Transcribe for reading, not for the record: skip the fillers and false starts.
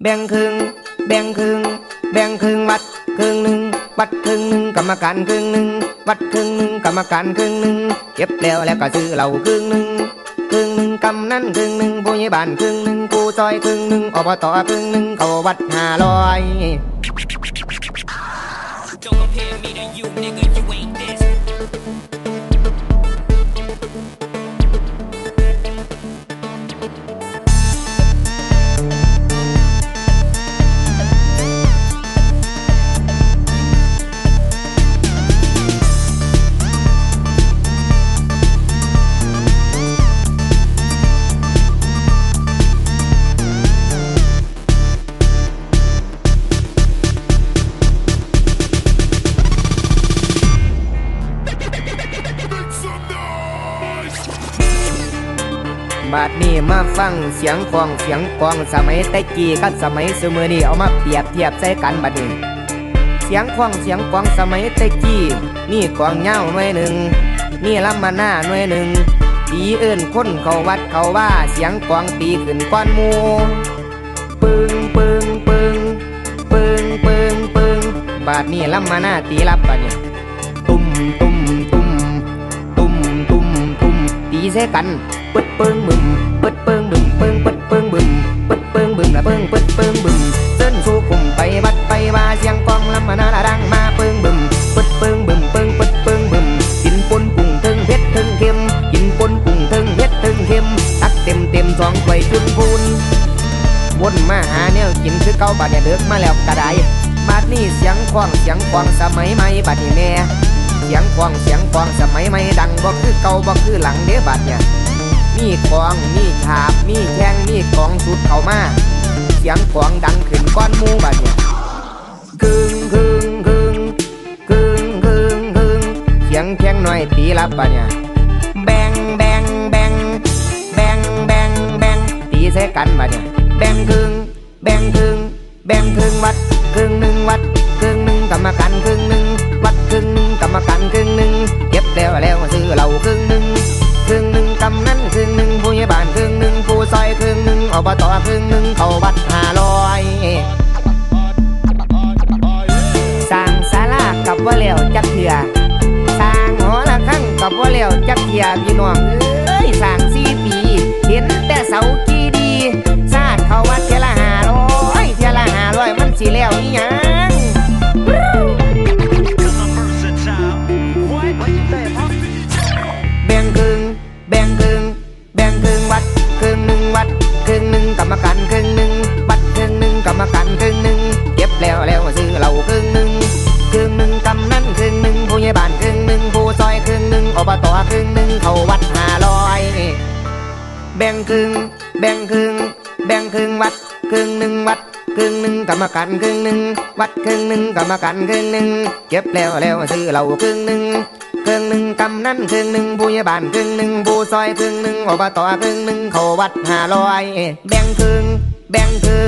แบ่งครึ่งแบ่งครึ่งแบ่งครึ่งวัดครึ่งหนึ่งวัดครึ่งหนึ่งกรรมการครึ่งหนึ่งวัดครึ่งหนึ่งกรรมการครึ่งหนึ่งเก็บแล้วก็ซื้อเหล้าครึ่งหนึ่งครึ่งหนึ่งกำนันครึ่งหนึ่งผู้ใหญ่บ้านครึ่งหนึ่งผู้ซอยครึ่งหนึ่งอบตครึ่งหนึ่งเขาวัด500บาดนี้มาฟังเสียงกองสมัยแต่กี้กับสมัยสมือนี้เอามาเปรียบเทียบใส่กันบัดนี้เสียงกองสมัยแต่กี้นี่กองเหย้าหน่วยหนึ่งนี่ลำมาหน้าหน่วยหนึ่งตีเอิ้นคนเขาวัดเขาว่าเสียงกองตีขึ้นก้อนหมูปึงปึงปึงปึงปึงปึงบาดนี้ลำมาหน้าตีรับบัดนี้ตุ้มตุ้มตุ้มตุ้มตุ้มตุ้มตีใส่กันปึดเปิงบึมปึดเปิงบึมเปิงปึดเปิงบึมปึดเปิงบึมละเปิงปึดเปิงบึมเส้นสู้คุมไปวัดไปว่าเสียงกองลำมานาละดังมาเปิงบึมปึดเปิงบึมเปิงปึดเปิงบึมกินปนกุ้งถึงเผ็ดถึงเค็มกินปนกุ้งถึงเผ็ดถึงเค็มตักเต็มท้องไว้จุนพูนวนมาหาแนวกินคือเก่าบาดเนี่ยเดือกมาแล้วกระไดบาดนี้เสียงกองสมัยใหม่บาดนี้แม่เสียงกองสมัยใหม่ดังบ่คือเก่าบ่คือหลังเด้บาดเนี่ยมีกองมีฉาบมีแข้งมีกองสุดเข้ามาเสียงกองดังขึ้นก้อนหมูบัดเนี่ยกึ่งกึ่งกึ่งกึ่งกึ่งกึ่งเสียงแข้งหน่อยตีรับบัดเนี่ยแบงแบงแบงแบงแบงแบงตีใส่กันบัดเนี่ยแบงครึ่งแบงครึ่งแบงครึ่งวัดครึ่งหนึ่งวัดครึ่งหนึ่งกรรมการครึ่งหนึ่งวัดครึ่งหนึ่งกรรมการครึ่งหนึ่งเก็บแล้วซื้อเหล้าครึ่งหนึ่งกำนันครึ่งหนึ่งผู้ใหญ่บ้านครึ่งหนึ่งผู้ซอยครึ่งหนึ่งอบตครึ่งหนึ่งเขาวัด500สร้างศาลากับว่าแล้วจักเถื่อสร้างหอระฆังกับว่าแล้วจักเถื่อพี่น้องเอ้ยสร้าง4 ปีเห็นแต่เสากีดีซาดเขาวัดเทละ500เทละ500มันสิแล้วนี่ยังแบ่งครึ่งวัดครึ่งหนึ่งวัดครึ่งหนึ่งกรรมการครึ่งหนึ่งวัดครึ่งหนึ่งกรรมการครึ่งหนึ่งเก็บแล้วซื้อเหล้าครึ่งหนึ่งกำนันครึ่งหนึ่งผู้ใหญ่บ้านครึ่งหนึ่งผู้ซอยครึ่งหนึ่งอบตครึ่งหนึ่งเขาวัด500แบ่งครึ่งวัดครึ่งหนึ่งครึ่งหนึ่งกรรมการครึ่งหนึ่งวัดครึ่งหนึ่งกรรมการครึ่งหนึ่งเก็บแล้วซื้อเหล้าครึ่งหนึ่งกำนันครึ่งหนึ่งผู้ใหญ่บ้านครึ่งหนึ่งผู้ซอยครึ่งหนึ่งอบตครึ่งหนึ่งเขาวัด500แบ่งครึ่ง